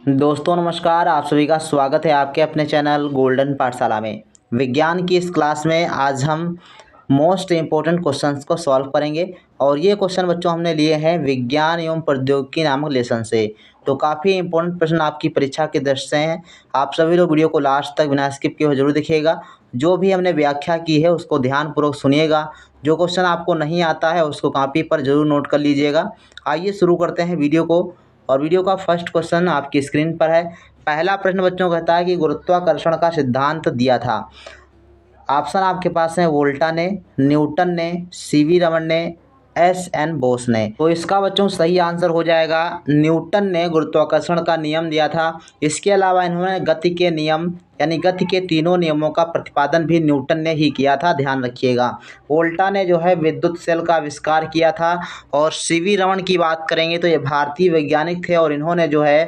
दोस्तों नमस्कार, आप सभी का स्वागत है आपके अपने चैनल गोल्डन पाठशाला में। विज्ञान की इस क्लास में आज हम मोस्ट इम्पोर्टेंट क्वेश्चंस को सॉल्व करेंगे और ये क्वेश्चन बच्चों हमने लिए हैं विज्ञान एवं प्रौद्योगिकी नामक लेसन से। तो काफ़ी इंपॉर्टेंट प्रश्न आपकी परीक्षा के दृष्टि से हैं। आप सभी लोग वीडियो को लास्ट तक बिना स्किप किए हुए जरूर देखिएगा। जो भी हमने व्याख्या की है उसको ध्यानपूर्वक सुनिएगा। जो क्वेश्चन आपको नहीं आता है उसको कॉपी पर जरूर नोट कर लीजिएगा। आइए शुरू करते हैं वीडियो को। और वीडियो का फर्स्ट क्वेश्चन आपकी स्क्रीन पर है। पहला प्रश्न बच्चों कहता है कि गुरुत्वाकर्षण का सिद्धांत दिया था। ऑप्शन आपके पास है वोल्टा ने, न्यूटन ने, सीवी रमन ने, एस.एन. बोस ने। तो इसका बच्चों सही आंसर हो जाएगा न्यूटन ने गुरुत्वाकर्षण का नियम दिया था। इसके अलावा इन्होंने गति के नियम यानी गति के तीनों नियमों का प्रतिपादन भी न्यूटन ने ही किया था, ध्यान रखिएगा। वोल्टा ने जो है विद्युत सेल का आविष्कार किया था। और सीवी रमन की बात करेंगे तो ये भारतीय वैज्ञानिक थे और इन्होंने जो है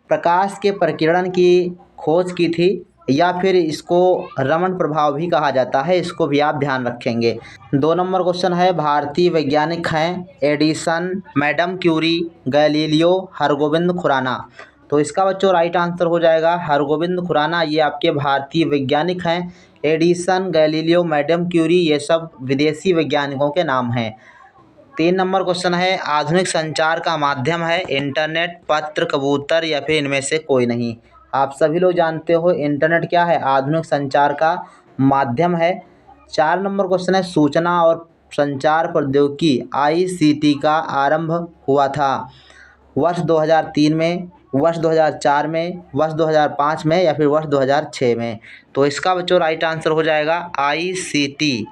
प्रकाश के प्रकीर्णन की खोज की थी, या फिर इसको रमन प्रभाव भी कहा जाता है, इसको भी आप ध्यान रखेंगे। 2 नंबर क्वेश्चन है, भारतीय वैज्ञानिक हैं Edison, madam Curie, Galileo, Hargobind Khorana. तो इसका बच्चों राइट आंसर हो जाएगा हरगोविंद खुराना। ये आपके भारतीय वैज्ञानिक हैं। एडिसन, गैलीलियो, मैडम क्यूरी ये सब विदेशी वैज्ञानिकों के नाम हैं। 3 नंबर क्वेश्चन है, आधुनिक संचार का माध्यम है इंटरनेट, पत्र, कबूतर या फिर इनमें से कोई नहीं। आप सभी लोग जानते हो इंटरनेट क्या है, आधुनिक संचार का माध्यम है। 4 नंबर क्वेश्चन है, सूचना और संचार प्रौद्योगिकी आईसीटी का आरंभ हुआ था वर्ष 2003 में, वर्ष 2004 में, वर्ष 2005 में या फिर वर्ष 2006 में। तो इसका बच्चों राइट आंसर हो जाएगा आईसीटी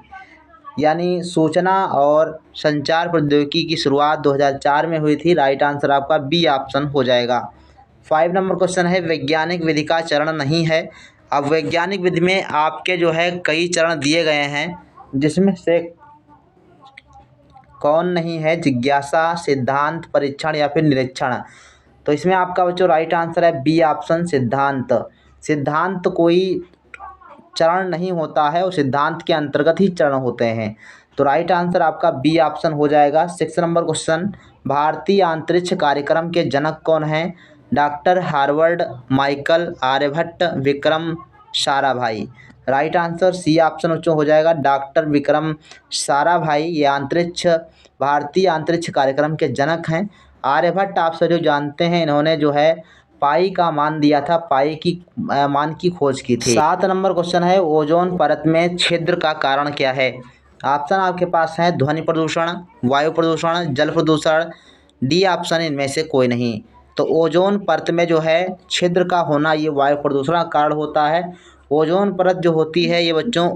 यानी सूचना और संचार प्रौद्योगिकी की शुरुआत 2004 में हुई थी। राइट आंसर आपका बी ऑप्शन हो जाएगा। 5 नंबर क्वेश्चन है, वैज्ञानिक विधि का चरण नहीं है। अब वैज्ञानिक विधि में आपके जो है कई चरण दिए गए हैं, जिसमें से कौन नहीं है, जिज्ञासा, सिद्धांत, परीक्षण या फिर निरीक्षण। तो इसमें आपका बच्चों राइट आंसर है बी ऑप्शन सिद्धांत। सिद्धांत कोई चरण नहीं होता है और सिद्धांत के अंतर्गत ही चरण होते हैं। तो राइट आंसर आपका बी ऑप्शन हो जाएगा। 6 नंबर क्वेश्चन, भारतीय अंतरिक्ष कार्यक्रम के जनक कौन हैं? Doctor Harvard, Michael, Aryabhata, Vikram Sarabhai. Right answer C option बच्चों हो जाएगा डॉक्टर विक्रम साराभाई। ये भारतीय अंतरिक्ष कार्यक्रम के जनक हैं। आर्यभट्ट आप सभी जानते हैं, इन्होंने जो है पाई का मान दिया था, पाई की मान की खोज की थी। 7 नंबर क्वेश्चन है, ओजोन परत में छिद्र का कारण क्या है? ऑप्शन आपके पास है ध्वनि प्रदूषण, वायु प्रदूषण, जल प्रदूषण, डी ऑप्शन इनमें से कोई नहीं। तो ओजोन परत में जो है छिद्र का होना ये वायु प्रदूषण का कारण होता है। ओजोन परत जो होती है ये बच्चों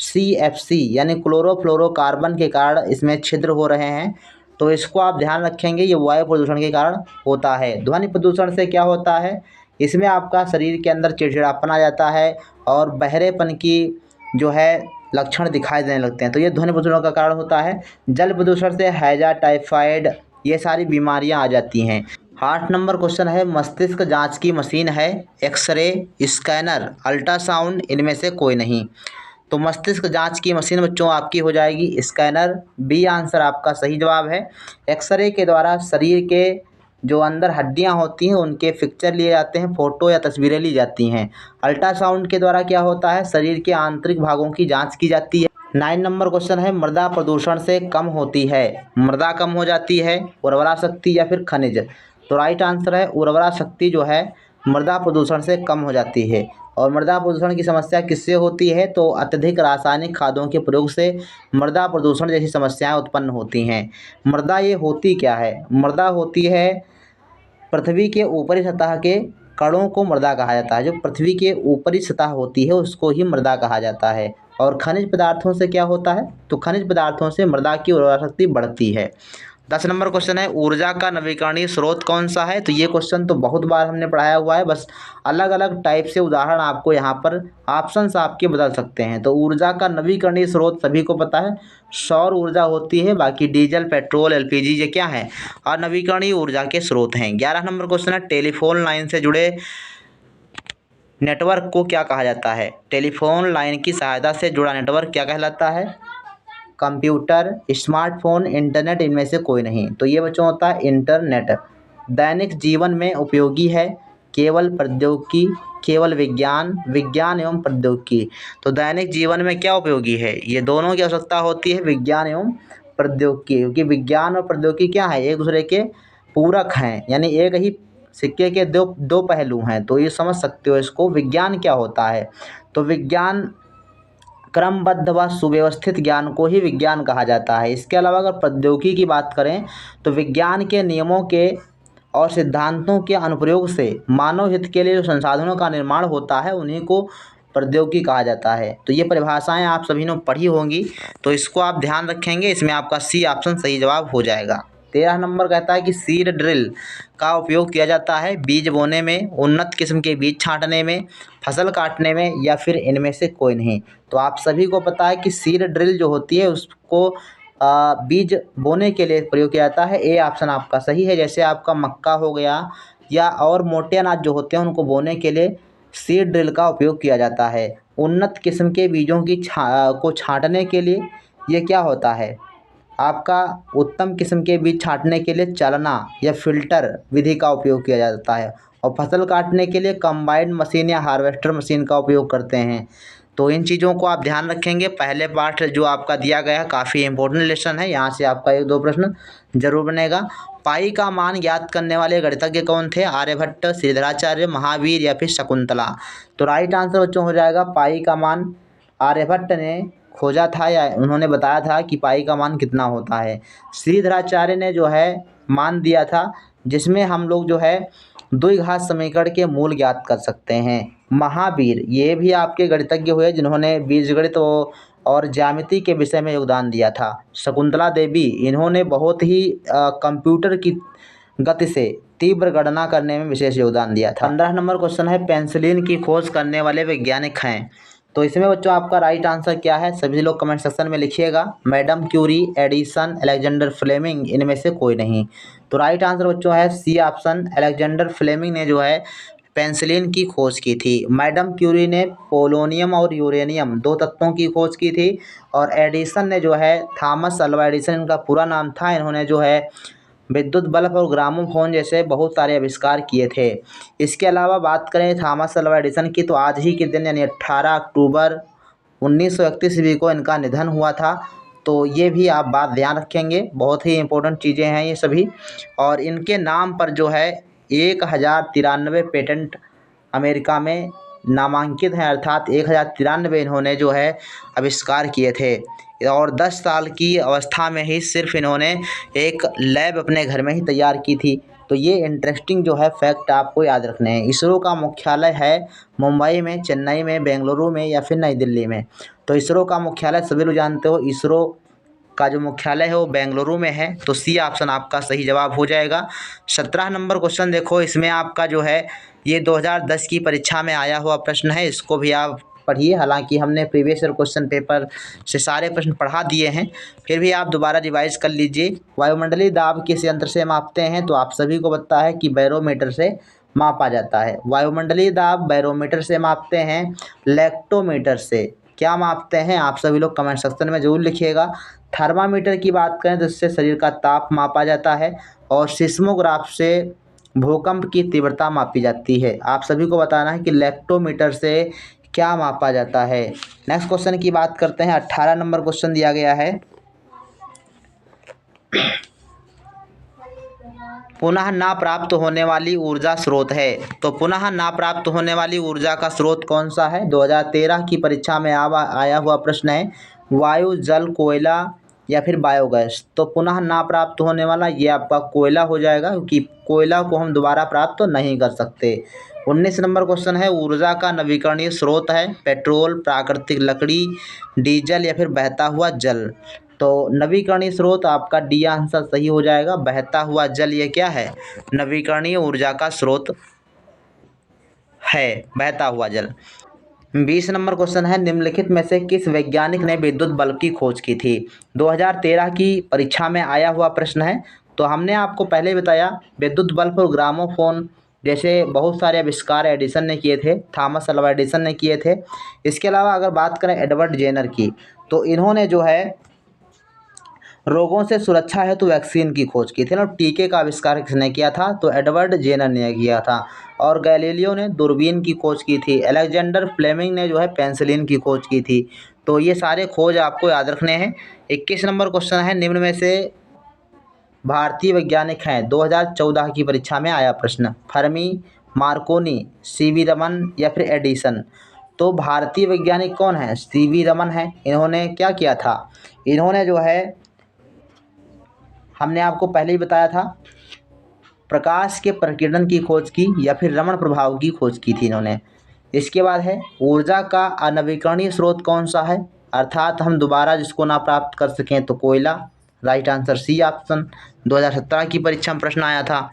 CFC यानी क्लोरोफ्लोरोकार्बन के कारण इसमें छिद्र हो रहे हैं। तो इसको आप ध्यान रखेंगे, ये वायु प्रदूषण के कारण होता है। ध्वनि प्रदूषण से क्या होता है, इसमें आपका शरीर के अंदर चिड़चिड़ापन आ जाता है और बहरेपन की जो है लक्षण दिखाई देने लगते हैं। तो ये ध्वनि प्रदूषण का कारण होता है। जल प्रदूषण से हैजा, टाइफाइड ये सारी बीमारियां आ जाती हैं। 8 नंबर क्वेश्चन है, मस्तिष्क जांच की मशीन है एक्सरे, स्कैनर, अल्ट्रासाउंड इनमें से कोई नहीं। तो मस्तिष्क जांच की मशीन बच्चों आपकी हो जाएगी स्कैनर। बी आंसर आपका सही जवाब है। एक्सरे के द्वारा शरीर के जो अंदर हड्डियां होती हैं उनके पिक्चर लिए जाते हैं, फोटो या तस्वीरें ली जाती हैं। अल्ट्रासाउंड के द्वारा क्या होता है, शरीर के आंतरिक भागों की जांच की जाती है। 9 नंबर क्वेश्चन है, मृदा प्रदूषण से कम होती है, मृदा कम हो जाती है, उर्वरा शक्ति या फिर खनिज। तो राइट आंसर है उर्वरा शक्ति जो है मृदा प्रदूषण से कम हो जाती है। और मृदा प्रदूषण की समस्या किससे होती है, तो अत्यधिक रासायनिक खादों के प्रयोग से मृदा प्रदूषण जैसी समस्याएं उत्पन्न होती हैं। मृदा ये होती क्या है, मृदा होती है पृथ्वी के ऊपरी सतह के कणों को मृदा कहा जाता है। जो पृथ्वी के ऊपरी सतह होती है उसको ही मृदा कहा जाता है। और खनिज पदार्थों से क्या होता है, तो खनिज पदार्थों से मृदा की उर्वरा शक्ति बढ़ती है। 10 नंबर क्वेश्चन है, ऊर्जा का नवीकरणीय स्रोत कौन सा है? तो ये क्वेश्चन तो बहुत बार हमने पढ़ाया हुआ है, बस अलग अलग टाइप से उदाहरण आपको यहाँ पर ऑप्शंस आपके बदल सकते हैं। तो ऊर्जा का नवीकरणीय स्रोत सभी को पता है सौर ऊर्जा होती है, बाकी डीजल, पेट्रोल, LPG ये क्या है और नवीकरणीय ऊर्जा के स्रोत हैं। 11 नंबर क्वेश्चन है, टेलीफोन लाइन से जुड़े नेटवर्क को क्या कहा जाता है? टेलीफोन लाइन की सहायता से जुड़ा नेटवर्क क्या कहलाता है? कंप्यूटर, स्मार्टफोन, इंटरनेट इनमें से कोई नहीं। तो ये बच्चों होता है इंटरनेट। दैनिक जीवन में उपयोगी है, केवल प्रौद्योगिकी, केवल विज्ञान, विज्ञान एवं प्रौद्योगिकी। तो दैनिक जीवन में क्या उपयोगी है, ये दोनों की आवश्यकता होती है, विज्ञान एवं प्रौद्योगिकी, क्योंकि विज्ञान और प्रौद्योगिकी क्या है, एक दूसरे के पूरक हैं, यानी एक ही सिक्के के दो दो पहलू हैं। तो ये समझ सकते हो इसको। विज्ञान क्या होता है, तो विज्ञान क्रमबद्ध व सुव्यवस्थित ज्ञान को ही विज्ञान कहा जाता है। इसके अलावा अगर प्रौद्योगिकी की बात करें तो विज्ञान के नियमों के और सिद्धांतों के अनुप्रयोग से मानव हित के लिए जो संसाधनों का निर्माण होता है उन्हीं को प्रौद्योगिकी कहा जाता है। तो ये परिभाषाएं आप सभी ने पढ़ी होंगी, तो इसको आप ध्यान रखेंगे। इसमें आपका सी ऑप्शन सही जवाब हो जाएगा। 13 नंबर कहता है कि सीड ड्रिल का उपयोग किया जाता है बीज बोने में, उन्नत किस्म के बीज छांटने में, फसल काटने में, या फिर इनमें से कोई नहीं। तो आप सभी को पता है कि सीड ड्रिल जो होती है उसको बीज बोने के लिए प्रयोग किया जाता है। ए ऑप्शन आपका सही है। जैसे आपका मक्का हो गया या और मोटे अनाज जो होते हैं उनको बोने के लिए सीड ड्रिल का उपयोग किया जाता है। उन्नत किस्म के बीजों की को छांटने के लिए ये क्या होता है, आपका उत्तम किस्म के बीज छांटने के लिए चलना या फिल्टर विधि का उपयोग किया जाता है। और फसल काटने के लिए कंबाइंड मशीन या हार्वेस्टर मशीन का उपयोग करते हैं। तो इन चीज़ों को आप ध्यान रखेंगे। पहले पार्ट जो आपका दिया गया है काफ़ी इंपॉर्टेंट लेसन है, यहाँ से आपका 1-2 प्रश्न जरूर बनेगा। पाई का मान ज्ञात करने वाले गणितज्ञ कौन थे, आर्यभट्ट, श्रीधराचार्य, महावीर या फिर शकुंतला। तो राइट आंसर बच्चों हो जाएगा पाई का मान आर्यभट्ट ने खोजा था, या उन्होंने बताया था कि पाई का मान कितना होता है। श्रीधराचार्य ने जो है मान दिया था, जिसमें हम लोग जो है द्विघात समीकरण के मूल ज्ञात कर सकते हैं। महावीर ये भी आपके गणितज्ञ हुए जिन्होंने बीजगणित और ज्यामिति के विषय में योगदान दिया था। शकुंतला देवी इन्होंने बहुत ही कंप्यूटर की गति से तीव्र गणना करने में विशेष योगदान दिया था। 15 नंबर क्वेश्चन है पेंसिलिन की खोज करने वाले वैज्ञानिक हैं। तो इसमें बच्चों आपका राइट आंसर क्या है, सभी लोग कमेंट सेक्शन में लिखिएगा। Madam Curie, Edison, Alexander Fleming, इनमें से कोई नहीं। तो राइट आंसर बच्चों है सी ऑप्शन, अलेक्जेंडर फ्लेमिंग ने जो है पेंसिलिन की खोज की थी। मैडम क्यूरी ने पोलोनियम और यूरेनियम 2 तत्वों की खोज की थी। और एडिसन ने जो है थॉमस अल्वा एडिसन इनका पूरा नाम था, इन्होंने जो है विद्युत बल्ब और ग्रामोफोन जैसे बहुत सारे आविष्कार किए थे। इसके अलावा बात करें थॉमस अल्वा एडिसन की, तो आज ही के दिन यानी 18 अक्टूबर 1931 ईस्वी को इनका निधन हुआ था। तो ये भी आप बात ध्यान रखेंगे, बहुत ही इंपॉर्टेंट चीज़ें हैं ये सभी। और इनके नाम पर जो है 1093 पेटेंट अमेरिका में नामांकित हैं, अर्थात 1093 इन्होंने जो है आविष्कार किए थे। और 10 साल की अवस्था में ही सिर्फ इन्होंने एक लैब अपने घर में ही तैयार की थी। तो ये इंटरेस्टिंग जो है फैक्ट आपको याद रखने हैं। इसरो का मुख्यालय है मुंबई में, चेन्नई में, बेंगलुरु में या फिर नई दिल्ली में। तो इसरो का मुख्यालय सभी लोग जानते हो, इसरो का जो मुख्यालय है वो बेंगलुरु में है। तो सी ऑप्शन आपका सही जवाब हो जाएगा। 17 नंबर क्वेश्चन देखो, इसमें आपका जो है ये 2010 की परीक्षा में आया हुआ प्रश्न है, इसको भी आप पढ़िए। हालांकि हमने प्रीवियस ईयर क्वेश्चन पेपर से सारे प्रश्न पढ़ा दिए हैं, फिर भी आप दोबारा रिवाइज कर लीजिए। वायुमंडलीय दाब किस यंत्र से मापते हैं, तो आप सभी को पता है कि बैरोमीटर से मापा जाता है। वायुमंडलीय दाब बैरोमीटर से मापते हैं। लैक्टोमीटर से क्या मापते हैं, आप सभी लोग कमेंट सेक्शन में जरूर लिखिएगा। थर्मामीटर की बात करें तो इससे शरीर का ताप मापा जाता है। और सिस्मोग्राफ से भूकंप की तीव्रता मापी जाती है। आप सभी को बताना है कि लैक्टोमीटर से क्या मापा जाता है। नेक्स्ट क्वेश्चन की बात करते हैं। 18 नंबर क्वेश्चन दिया गया है, पुनः ना प्राप्त होने वाली ऊर्जा स्रोत है। तो पुनः ना प्राप्त होने वाली ऊर्जा का स्रोत कौन सा है, 2013 की परीक्षा में आया हुआ प्रश्न है। वायु, जल, कोयला या फिर बायोगैस। तो पुनः ना प्राप्त होने वाला ये आपका कोयला हो जाएगा, क्योंकि कोयला को हम दोबारा प्राप्त तो नहीं कर सकते। 19 नंबर क्वेश्चन है, ऊर्जा का नवीकरणीय स्रोत है पेट्रोल, प्राकृतिक लकड़ी, डीजल या फिर बहता हुआ जल। तो नवीकरणीय स्रोत आपका डी आंसर सही हो जाएगा। बहता हुआ जल ये क्या है, नवीकरणीय ऊर्जा का स्रोत है, बहता हुआ जल। 20 नंबर क्वेश्चन है, निम्नलिखित में से किस वैज्ञानिक ने विद्युत बल्ब की खोज की थी। 2013 की परीक्षा में आया हुआ प्रश्न है। तो हमने आपको पहले ही बताया विद्युत बल्ब और ग्रामोफोन जैसे बहुत सारे आविष्कार एडिसन ने किए थे, थॉमस अल्वा एडिसन ने किए थे। इसके अलावा अगर बात करें एडवर्ड जेनर की, तो इन्होंने जो है रोगों से सुरक्षा हेतु वैक्सीन की खोज की थी ना। टीके का आविष्कार किसने किया था? तो एडवर्ड जेनर ने किया था। और गैलीलियो ने दूरबीन की खोज की थी। अलेक्जेंडर फ्लेमिंग ने जो है पेंसिलिन की खोज की थी। तो ये सारे खोज आपको याद रखने हैं। 21 नंबर क्वेश्चन है, निम्न में से भारतीय वैज्ञानिक हैं, 2014 की परीक्षा में आया प्रश्न। फर्मी, मार्कोनी, सीवी रमन या फिर एडिसन। तो भारतीय वैज्ञानिक कौन है? सीवी रमन है। इन्होंने क्या किया था? इन्होंने जो है, हमने आपको पहले ही बताया था, प्रकाश के प्रकीर्णन की खोज की या फिर रमण प्रभाव की खोज की थी इन्होंने। इसके बाद है, ऊर्जा का अनवीकरणीय स्रोत कौन सा है? अर्थात हम दोबारा जिसको ना प्राप्त कर सकें, तो कोयला। राइट आंसर सी ऑप्शन, 2017 की परीक्षा में प्रश्न आया था।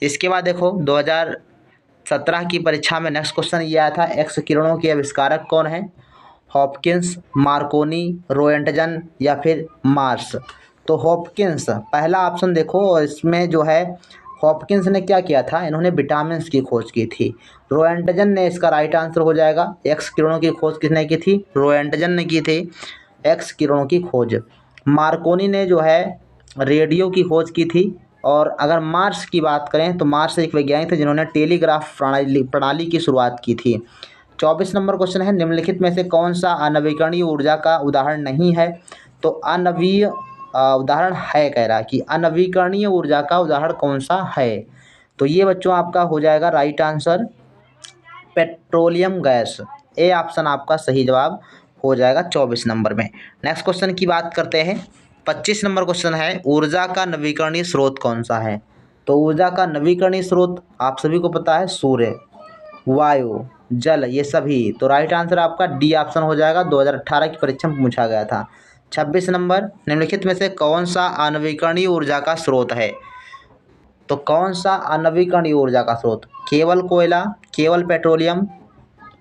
इसके बाद देखो, 2017 की परीक्षा में नेक्स्ट क्वेश्चन ये आया था, एक्स किरणों के आविष्कारक कौन है? हॉपकिंस, मार्कोनी, रोएंटजन या फिर मार्स। तो हॉपकिंस पहला ऑप्शन देखो, और इसमें जो है हॉपकिंस ने क्या किया था? इन्होंने विटामिन्स की खोज की थी। रोएंटजन ने इसका राइट आंसर हो जाएगा। एक्स किरणों की खोज किसने की थी? रोएंटजन ने की थी एक्स किरणों की खोज। मार्कोनी ने जो है रेडियो की खोज की थी। और अगर मार्स की बात करें तो मार्स एक वैज्ञानिक थे जिन्होंने टेलीग्राफ प्रणाली की शुरुआत की थी। 24 नंबर क्वेश्चन है, निम्नलिखित में से कौन सा अनवीकरणीय ऊर्जा का उदाहरण नहीं है? तो अनवीय उदाहरण है, कह रहा है कि अनवीकरणीय ऊर्जा का उदाहरण कौन सा है? तो ये बच्चों आपका हो जाएगा right answer petroleum gas. A option आपका सही जवाब हो जाएगा 24 नंबर में। नेक्स्ट क्वेश्चन की बात करते हैं। 25 नंबर क्वेश्चन है, ऊर्जा का नवीकरणीय स्रोत कौन सा है? तो ऊर्जा का नवीकरणीय स्रोत आप सभी को पता है, सूर्य, वायु, जल, ये सभी। तो राइट आंसर आपका डी ऑप्शन हो जाएगा, 2018 की परीक्षा में पूछा गया था। 26 नंबर, निम्नलिखित में से कौन सा अनवीकरणीय ऊर्जा का स्रोत है? तो कौन सा अनवीकरणीय ऊर्जा का स्रोत? केवल कोयला, केवल पेट्रोलियम,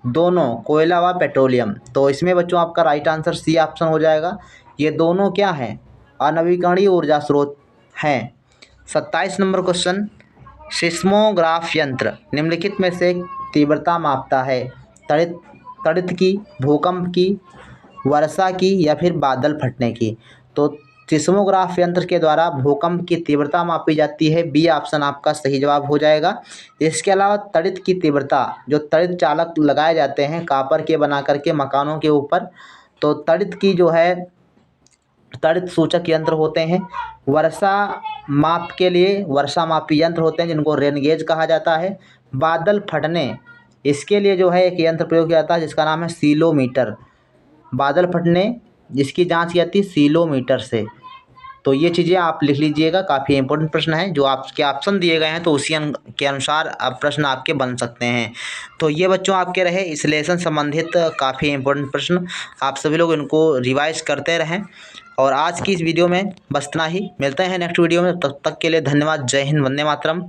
दोनों, कोयला व पेट्रोलियम। तो इसमें बच्चों आपका राइट आंसर सी ऑप्शन हो जाएगा। ये दोनों क्या हैं? अनवीकरणीय ऊर्जा स्रोत हैं। 27 नंबर क्वेश्चन, सिस्मोग्राफ यंत्र निम्नलिखित में से तीव्रता मापता है? तड़ित की, भूकंप की, वर्षा की या फिर बादल फटने की। तो सिस्मोग्राफ यंत्र के द्वारा भूकंप की तीव्रता मापी जाती है। बी ऑप्शन आपका सही जवाब हो जाएगा। इसके अलावा तड़ित की तीव्रता, जो तड़ित चालक लगाए जाते हैं कापर के बना करके मकानों के ऊपर, तो तड़ित की जो है तड़ित सूचक यंत्र होते हैं। वर्षा माप के लिए वर्षा मापी यंत्र होते हैं जिनको रेन गेज कहा जाता है। बादल फटने, इसके लिए जो है एक यंत्र प्रयोग किया जाता है जिसका नाम है सीलोमीटर। बादल फटने जिसकी जांच की जाती है सीलोमीटर से। तो ये चीज़ें आप लिख लीजिएगा, काफ़ी इंपॉर्टेंट प्रश्न है। जो आपके ऑप्शन दिए गए हैं तो उसी के अनुसार अब प्रश्न आपके बन सकते हैं। तो ये बच्चों आपके रहे इस लेसन संबंधित काफ़ी इंपॉर्टेंट प्रश्न। आप सभी लोग इनको रिवाइज करते रहें। और आज की इस वीडियो में बस इतना ही। मिलते हैं नेक्स्ट वीडियो में, तब तक के लिए धन्यवाद। जय हिंद, वंदे मातरम।